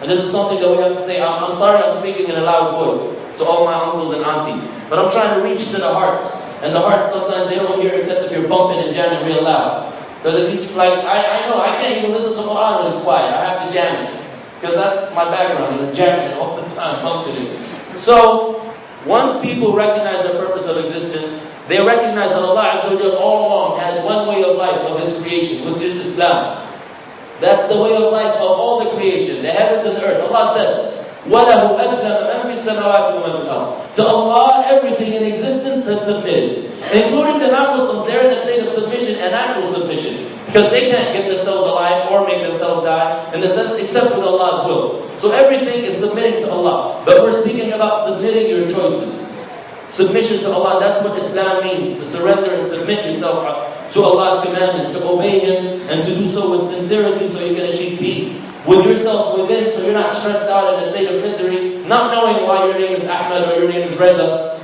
And this is something that we have to say. I'm sorry I'm speaking in a loud voice to all my uncles and aunties, but I'm trying to reach to the heart. And the heart sometimes they don't hear except if you're bumping and jamming real loud. Because if you like, I know I can't even listen to Quran when it's quiet. I have to jam it. Because that's my background, jamming it all the time, bumping it. So, once people recognize their purpose of existence, they recognize that Allah Azza wa Jalla all along had one way of life of His creation, which is Islam. That's the way of life of all the creation, the heavens and the earth. Allah says, وَلَهُ أَسْلَمَ مَنْ فِي السَّمَاوَاتِ وَمَنْ فِي الْأَرْضِ. To Allah, everything in existence has submitted. Including the non-Muslims, they're in a state of submission and actual submission. Because they can't get themselves alive or make themselves die, in the sense, except with Allah's will. So everything is submitting to Allah. But we're speaking about submitting your choices. Submission to Allah, that's what Islam means. To surrender and submit yourself to Allah's commandments, to obey Him, and to do so with sincerity so you can achieve peace with yourself within, so you're not stressed out in a state of misery, not knowing why your name is Ahmad or your name is Reza.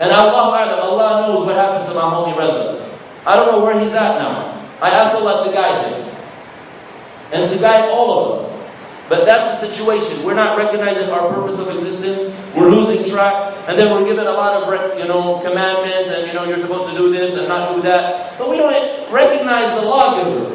And Allah knows what happened to my homie Reza. I don't know where he's at now. I asked Allah to guide him and to guide all of us. But that's the situation. We're not recognizing our purpose of existence. We're losing track, and then we're given a lot of commandments, and you're supposed to do this and not do that. But we don't recognize the lawgiver.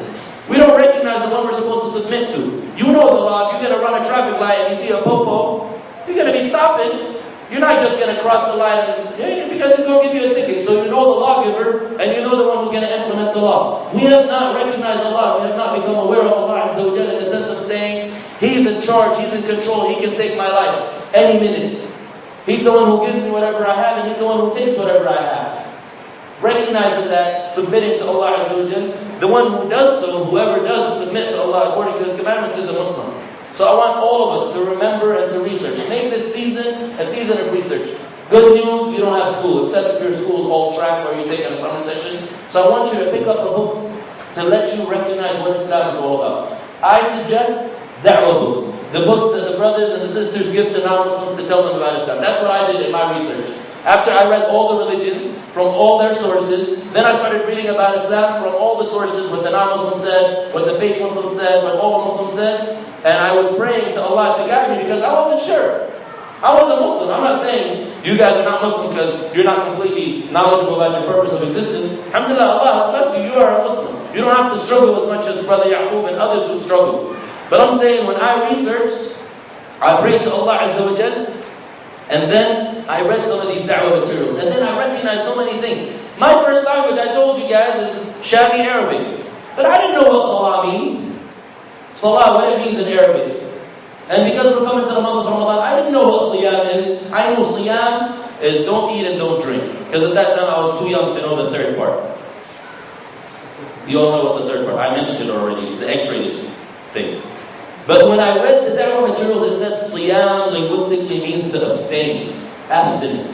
We don't recognize the one we're supposed to submit to. You know the law. If you're going to run a traffic light and you see a popo, you're going to be stopping. You're not just going to cross the line because he's going to give you a ticket. So you know the lawgiver, and you know the one who's going to implement the law. We have not recognized Allah. We have not become aware of Allah Azza wa Jalla in the sense of saying, He's in charge, He's in control, He can take my life any minute. He's the one who gives me whatever I have, and He's the one who takes whatever I have. Recognizing that, submitting to Allah Azza wa Jalla, the one who does so, whoever does submit to Allah according to His commandments is a Muslim. So I want all of us to remember and to research. Make this season a season of research. Good news, you don't have school, except if your school's all track or you're taking a summer session. So I want you to pick up a book to let you recognize what Islam is all about. I suggest da'wah books. The books that the brothers and the sisters give to non-Muslims to tell them about Islam. That's what I did in my research. After I read all the religions from all their sources, then I started reading about Islam from all the sources, what the non-Muslims said, what the fake Muslims said, what all the Muslims said. And I was praying to Allah to guide me because I wasn't sure. I was a Muslim. I'm not saying you guys are not Muslim because you're not completely knowledgeable about your purpose of existence. Alhamdulillah, Allah has blessed you. You are a Muslim. You don't have to struggle as much as Brother Yaqub and others who struggle. But I'm saying when I researched, I prayed to Allah Azza wa Jal, and then I read some of these da'wah materials. And then I recognized so many things. My first language, I told you guys, is Shami Arabic. But I didn't know what Salah means. Salah, what it means in Arabic. And because we're coming to the month of Ramadan, I didn't know what Siyam is. I know Siyam is don't eat and don't drink. Because at that time I was too young to know the third part. You all know what the third part, I mentioned it already, it's the X-rated thing. But when I read the da'wah materials, it said Siyam linguistically means to abstain, abstinence.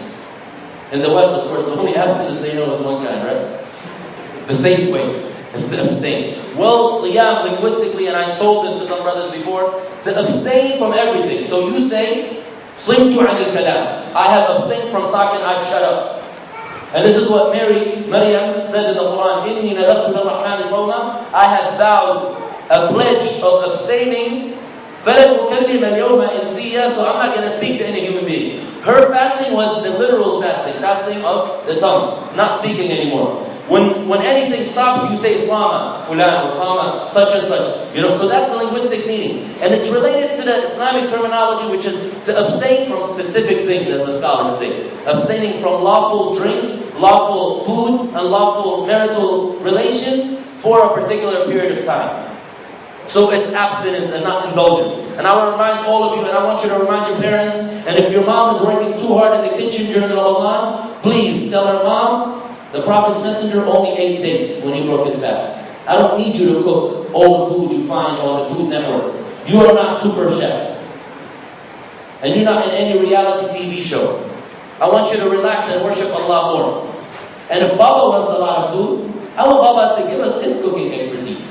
In the West, of course, the only abstinence they know is one kind, right? The safe way is to abstain. Well, Siyam linguistically, and I told this to some brothers before, to abstain from everything. So you say, Simtu anil kalam. I have abstained from talking, I've shut up. And this is what Maryam said in the Quran, Inni nadartu lirrahmani sawma. I have vowed a pledge of abstaining. فَلَنْ أُكَلِّمَ الْيَوْمَ إِنْسِيًّا. So I'm not going to speak to any human being. Her fasting was the literal fasting, fasting of the tongue, not speaking anymore. When anything stops, you say Slama, Fulan, Osama, such and such. So that's the linguistic meaning. And it's related to the Islamic terminology, which is to abstain from specific things, as the scholars say. Abstaining from lawful drink, lawful food, and lawful marital relations for a particular period of time. So it's abstinence and not indulgence. And I want to remind all of you, and I want you to remind your parents, and if your mom is working too hard in the kitchen during Ramadan, please tell her, Mom, the Prophet's messenger only ate dates when he broke his fast. I don't need you to cook all the food you find on the Food Network. You are not super chef. And you're not in any reality TV show. I want you to relax and worship Allah more. And if Baba wants a lot of food, I want Baba to give us his cooking expertise.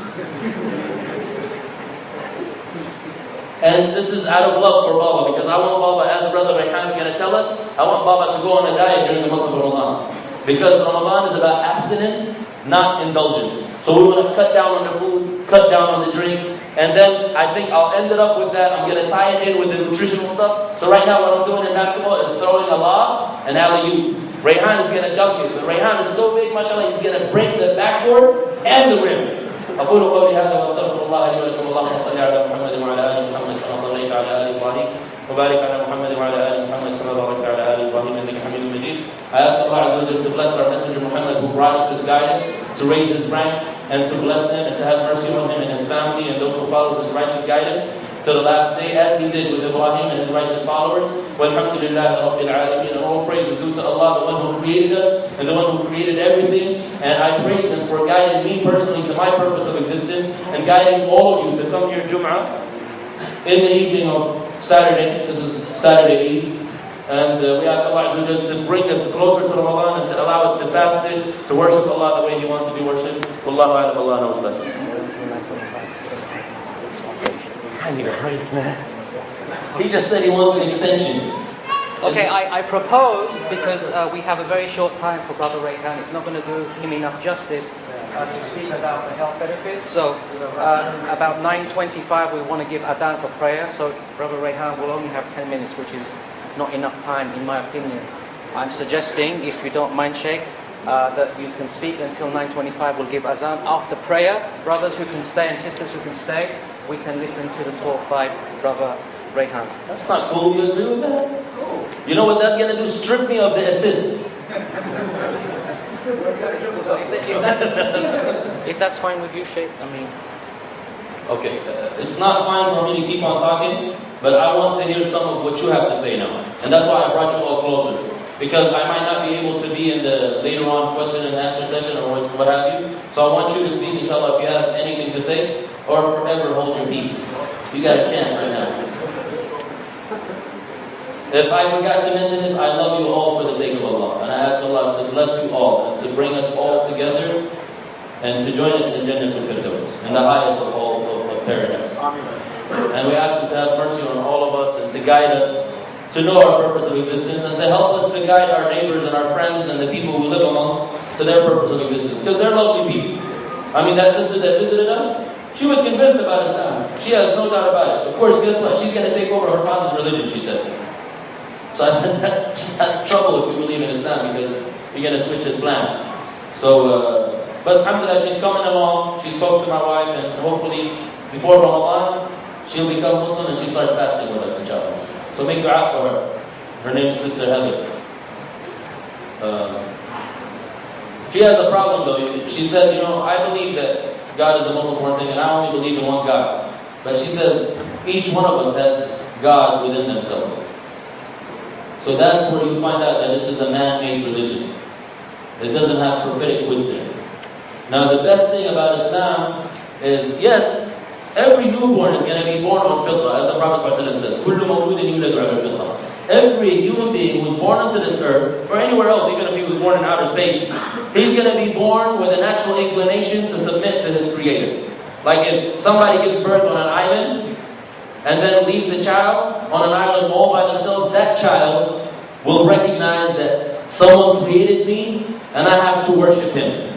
And this is out of love for Baba, because I want Baba, as Brother Rayhan is going to tell us, I want Baba to go on a diet during the month of Ramadan. Because Ramadan is about abstinence, not indulgence. So we want to cut down on the food, cut down on the drink, and then I think I'll end it up with that. I'm going to tie it in with the nutritional stuff. So right now what I'm doing in basketball is throwing a lob and alley-oop. Rayhan is going to dunk it. But Rayhan is so big, mashallah, he's going to break the backboard and the rim. أقول قولي هذا وأستغفر الله لي ولكم. اللهم صل على محمد وعلى آل محمد كما صليت على آل إبراهيم وبارك على محمد وعلى آل محمد كما باركت على آل إبراهيم إنك حميد مجيد. I ask Allah Azza wa Jalla to bless our Messenger Muhammad, who brought us this guidance, to raise his rank, and to bless him and to have mercy on him and his family and those who follow his righteous guidance to the last day, as he did with Ibrahim and his righteous followers. Walhamdulillahi Rabbil Alameen. And all praise is due to Allah, the one who created us and the one who created everything. And I praise him for guiding me personally to my purpose of existence and guiding all of you to come here Jum'ah in the evening of Saturday. This is Saturday Eve. And we ask Allah Azza wa Jalla to bring us closer to Ramadan and to allow us to fast it, to worship Allah the way He wants to be worshipped. Wallahu a'lam, Allah knows best. He just said he wants an extension. Okay, I propose, because we have a very short time for Brother Rayhan, it's not going to do him enough justice to speak about the health benefits. So about 9:25 we want to give adhan for prayer. So Brother Rayhan will only have 10 minutes, which is not enough time in my opinion. I'm suggesting, if you don't mind, Sheikh, that you can speak until 9:25. We'll give azan. After prayer, brothers who can stay and sisters who can stay, we can listen to the talk by Brother Rayhan. That's not cool. You agree with that? You know what that's going to do? Strip me of the assist. So if that's fine with you, Sheikh, I mean... Okay, it's not fine for me to keep on talking, but I want to hear some of what you have to say now. And that's why I brought you all closer. Because I might not be able to be in the later on question and answer session or what have you. So I want you to speak, inshallah, if you have anything to say, or forever hold your peace. You got a chance right now. If I forgot to mention this, I love you all for the sake of Allah. And I ask Allah to bless you all and to bring us all together and to join us in Jannatul Firdaus, in the highest of all of paradise. And we ask Him to have mercy on all of us and to guide us to know our purpose of existence and to help us to guide our neighbors and our friends and the people we live amongst to their purpose of existence. Because they're lovely people. I mean, that sister that visited us, she was convinced about Islam. She has no doubt about it. Of course, guess what? She's going to take over her father's religion, she says. So I said, that's trouble if we believe in Islam, because you're going to switch his plans. So, but alhamdulillah, she's coming along. She spoke to my wife, and hopefully before Ramadan, she'll become Muslim and she starts fasting with us, inshallah. So make dua for her. Her name is Sister Heather. She has a problem though. She said, I believe that God is the most important thing, and I only believe in one God. But she says, each one of us has God within themselves. So that's where you find out that this is a man-made religion. It doesn't have prophetic wisdom. Now the best thing about Islam is, yes, every newborn is going to be born on fitrah, as the Prophet ﷺ says. كُلُّ مَوْلُودٍ يُولَدُ عَلَى الْفِطْرَةِ. Every human being who's born onto this earth, or anywhere else, even if he was born in outer space, he's going to be born with a natural inclination to submit to his Creator. Like if somebody gives birth on an island, and then leaves the child on an island all by themselves, that child will recognize that someone created me, and I have to worship him.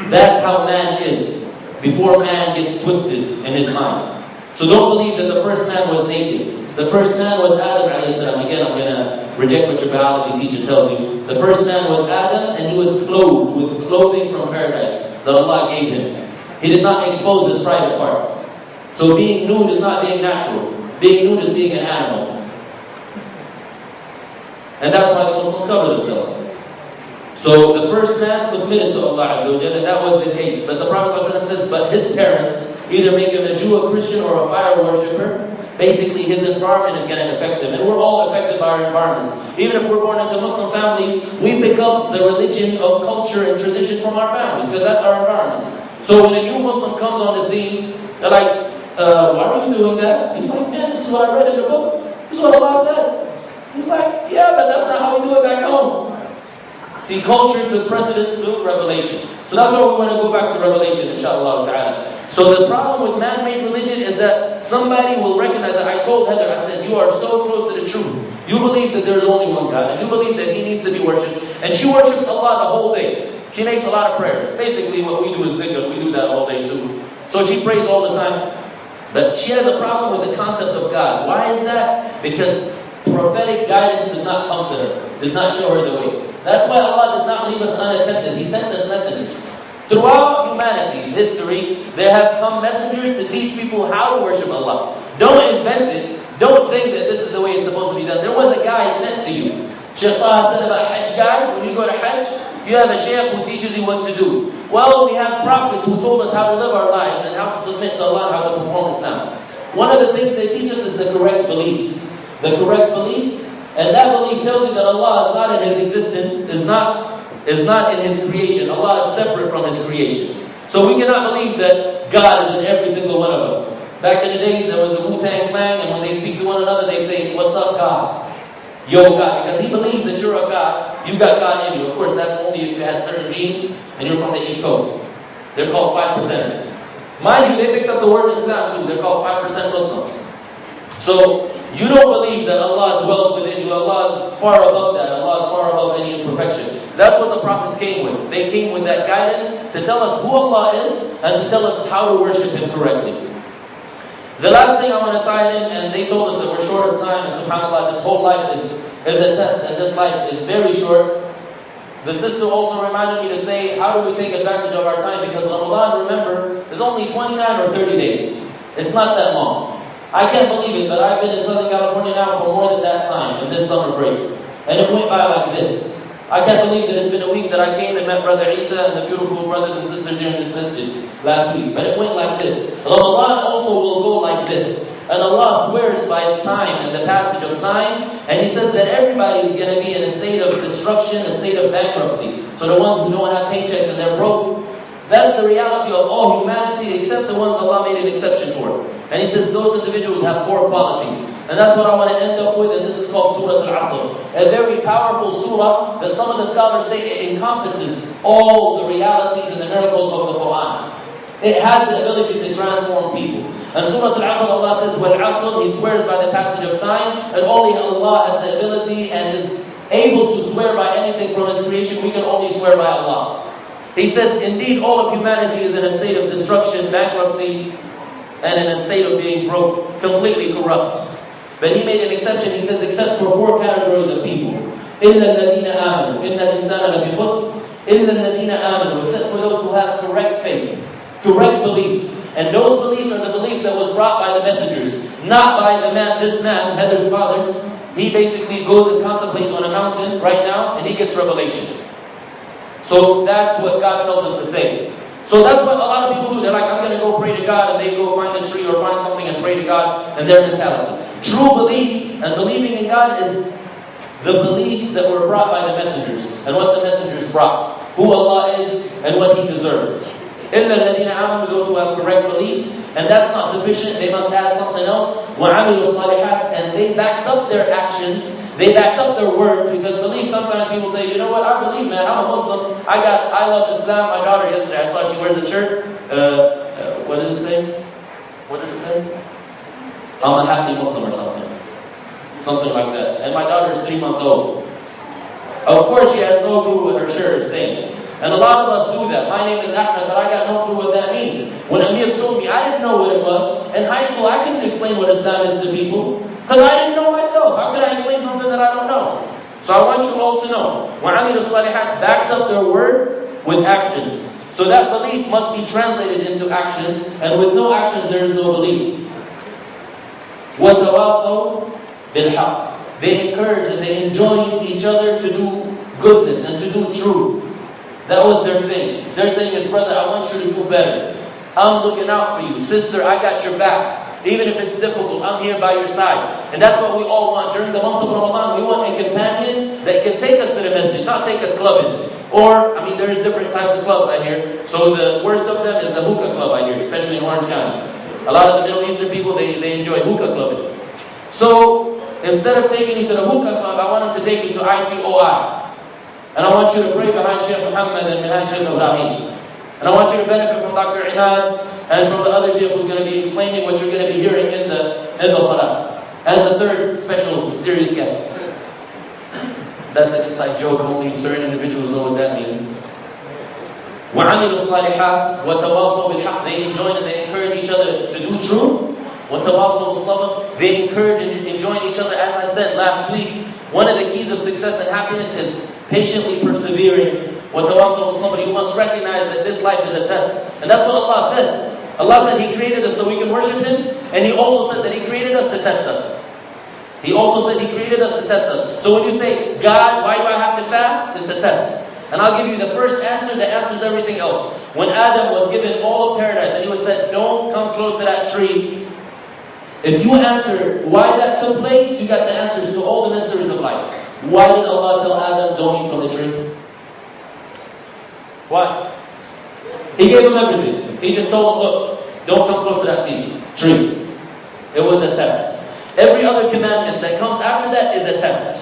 That's how man is, before man gets twisted in his mind. So don't believe that the first man was naked. The first man was Adam alayhi salam. Again, I'm going to reject what your biology teacher tells you. The first man was Adam, and he was clothed with clothing from paradise that Allah gave him. He did not expose his private parts. So being nude is not being natural. Being nude is being an animal. And that's why the Muslims cover themselves. So the first man submitted to Allah Azza wa Jalla, and that was the case. But the Prophet ﷺ says, but his parents either make him a Jew, a Christian, or a fire worshipper. Basically, his environment is going to affect him. And we're all affected by our environments. Even if we're born into Muslim families, we pick up the religion of culture and tradition from our family, because that's our environment. So when a new Muslim comes on the scene, they're like, why are you doing that? He's like, man, this is what I read in the book. This is what Allah said. He's like, yeah, but that's not how we do it back home. See, culture took precedence to revelation. So that's why we want to go back to revelation, inshallah ta'ala. So the problem with man-made religion is that somebody will recognize that. I told Heather, I said, you are so close to the truth. You believe that there's only one God, and you believe that He needs to be worshipped. And she worships Allah the whole day. She makes a lot of prayers. Basically, what we do is dhikr. We do that all day too. So she prays all the time. But she has a problem with the concept of God. Why is that? Because prophetic guidance did not come to her, did not show her the way. That's why Allah did not leave us unattended. He sent us messengers. Throughout humanity's history, there have come messengers to teach people how to worship Allah. Don't invent it. Don't think that this is the way it's supposed to be done. There was a guide sent to you. Shaykh Taha said about Hajj guide. When you go to Hajj, you have a shaykh who teaches you what to do. Well, we have prophets who told us how to live our lives and how to submit to Allah and how to perform Islam. One of the things they teach us is the correct beliefs. The correct beliefs, and that belief tells you that Allah is not in His existence, is not in His creation. Allah is separate from His creation. So we cannot believe that God is in every single one of us. Back in the days, there was the Wu-Tang Clan, and when they speak to one another, they say, "What's up, God?" Yo, God, because he believes that you're a God. You got God in you. Of course, that's only if you had certain genes and you're from the East Coast. They're called 5%ers. Mind you, they picked up the word Islam too. They're called 5% Muslims. So you don't believe that Allah dwells within you. Allah is far above that. Allah is far above any imperfection. That's what the prophets came with. They came with that guidance to tell us who Allah is and to tell us how to worship Him correctly. The last thing I want to tie in, and they told us that we're short of time, and subhanAllah, this whole life is a test, and this life is very short. The sister also reminded me to say, how do we take advantage of our time? Because Ramadan, remember, is only 29 or 30 days. It's not that long. I can't believe it, but I've been in Southern California now for more than that time, in this summer break. And it went by like this. I can't believe that it's been a week that I came and met Brother Isa and the beautiful brothers and sisters here in this masjid last week. But it went like this. Ramadan also will go like this. And Allah swears by time and the passage of time. And He says that everybody is going to be in a state of destruction, a state of bankruptcy. So the ones who don't have paychecks and they're broke, that's the reality of all humanity except the ones Allah made an exception for. And He says those individuals have 4 qualities. And that's what I want to end up with, and this is called Surah Al-Asr. A very powerful surah that some of the scholars say it encompasses all the realities and the miracles of the Quran. It has the ability to transform people. And Surah Al-Asr, Allah says, وَالْعَصْرِ, He swears by the passage of time, and only Allah has the ability and is able to swear by anything from His creation. We can only swear by Allah. He says, indeed, all of humanity is in a state of destruction, bankruptcy, and in a state of being broke, completely corrupt. But He made an exception. He says, except for 4 categories of people. إِلَّا الَّذِينَ آمَنُوا إِنَّ الْإِنسَانَ لَفِي خُسْرٍ إِلَّا الَّذِينَ آمَنُوا, except for those who have correct faith, correct beliefs. And those beliefs are the beliefs that was brought by the messengers, not by the man, this man, Heather's father. He basically goes and contemplates on a mountain right now, and he gets revelation. So that's what God tells him to say. So that's what a lot of people do. They're like, I'm going to go pray to God, and they go find a tree or find something and pray to God, and their mentality. True belief and believing in God is the beliefs that were brought by the messengers, and what the messengers brought, who Allah is, and what He deserves. إِلَّا الَّذِينَ آمَنُوا, those who have correct beliefs, and that's not sufficient, they must add something else. وَعَمِلُوا الصَّالِحَاتِ, and they backed up their actions, they backed up their words, because belief, sometimes people say, you know what, I believe, man, I'm a Muslim, I love Islam. My daughter yesterday, I saw she wears a shirt, what did it say? What did it say? I'm a happy Muslim or something. Something like that. And my daughter is 3 months old. Of course she has no clue what her shirt is saying. And a lot of us do that. My name is Ahmad, but I got no clue what that means. When Amir told me, I didn't know what it was. In high school, I couldn't explain what Islam is to people, because I didn't know myself. How could I explain something that I don't know? So I want you all to know, وَعَمِلُوا الصَّالِحَاتِ, backed up their words with actions. So that belief must be translated into actions, and with no actions there is no belief. وَتَوَاصَوْا بِالْحَقِّ, they encourage and they enjoin each other to do goodness and to do truth. That was their thing. Their thing is, brother, I want you to do better. I'm looking out for you. Sister, I got your back. Even if it's difficult, I'm here by your side. And that's what we all want. During the month of Ramadan, we want a companion that can take us to the masjid, not take us clubbing. Or, there's different types of clubs I hear. So the worst of them is the hookah club I hear, especially in Orange County. A lot of the Middle Eastern people, they enjoy hookah clubbing. So, instead of taking you to the hookah club, I want them to take you to ICOI. And I want you to pray behind Sheikh Muhammad and behind Sheikh Ibrahim. And I want you to benefit from Dr. Imad and from the other Sheikh who's going to be explaining what you're going to be hearing in the Salah. And the third special mysterious guest. That's an inside joke, only certain individuals know what that means. وَعَمِلُوا الصَّالِحَاتِ وَتَوَاصَوْا بِالْحَقِّ, they enjoin and they encourage each other to do truth. وَتَوَاصَوْا بِالصَّبْرِ, they encourage and enjoin each other. As I said last week, one of the keys of success and happiness is patiently persevering. وَتَوَاصَوْا بِالصَّبْرِ, you must recognize that this life is a test. And that's what Allah said. Allah said He created us so we can worship Him, and He also said that He created us to test us. He also said He created us to test us. So when you say, God, why do I have to fast? It's a test. And I'll give you the first answer that answers everything else. When Adam was given all of paradise and he was said, don't come close to that tree, if you answer why that took place, you got the answers to all the mysteries of life. Why did Allah tell Adam, don't eat from the tree? Why? He gave him everything. He just told him, look, don't come close to that tree. It was a test. Every other commandment that comes after that is a test.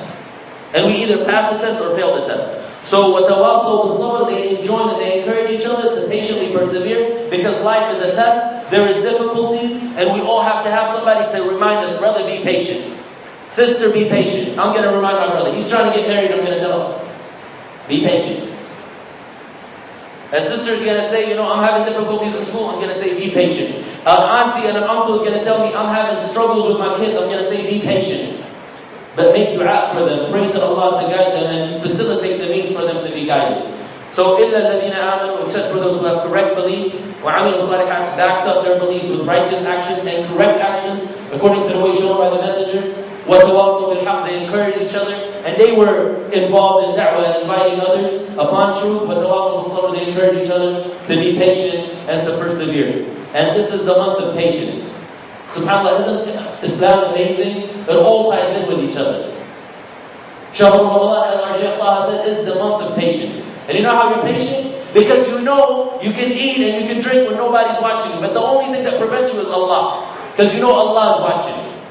And we either pass the test or fail the test. So, وَتَوَاصَوْا بِالصَّبْرِ, they enjoin and they encourage each other to patiently persevere, because life is a test, there is difficulties, and we all have to have somebody to remind us, brother, be patient. Sister, be patient. I'm going to remind my brother. He's trying to get married, I'm going to tell him, be patient. A sister is going to say, I'm having difficulties in school, I'm going to say, be patient. An auntie and an uncle is going to tell me, I'm having struggles with my kids, I'm going to say, be patient. But make dua for them, pray to Allah to guide them and facilitate the means for them to be guided. So, إِلَّا الَّذِينَ آمَنُوا, except for those who have correct beliefs, وَعَمِلُوا الصَّالِحَاتِ, backed up their beliefs with righteous actions and correct actions, according to the way shown by the Messenger. وَتَوَاصَوْا بِالْحَقِّ, they encouraged each other, and they were involved in da'wah and inviting others upon truth. وَتَوَاصَوْا بِالصَّبْرِ, they encouraged each other to be patient and to persevere. And this is the month of patience. SubhanAllah, isn't Islam amazing? It all ties in with each other. Shahr Ramadan, as our Shaykh Taha said, is the month of patience. And you know how you're patient? Because you know you can eat and you can drink when nobody's watching you. But the only thing that prevents you is Allah. Because you know Allah is watching.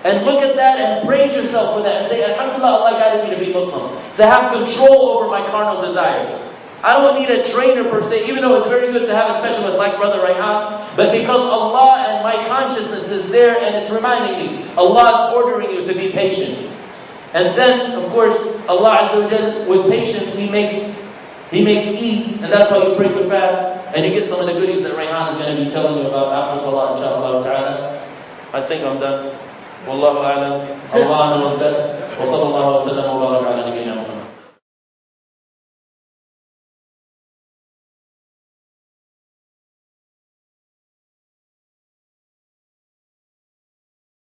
And look at that and praise yourself for that. And say, Alhamdulillah, Allah guided me to be Muslim. To have control over my carnal desires. I don't need a trainer per se, even though it's very good to have a specialist like Brother Rayhan. But because Allah and my consciousness is there and it's reminding me, Allah is ordering you to be patient. And then, of course, Allah Azza wa Jal, with patience, He makes ease. And that's why you break your fast. And you get some of the goodies that Rayhan is going to be telling you about after Salah, inshaAllah ta'ala. I think I'm done. Wallahu a'lam. Allah knows best. Wa sallallahu wa sallam wa barak ala nabiyyina Muhammad.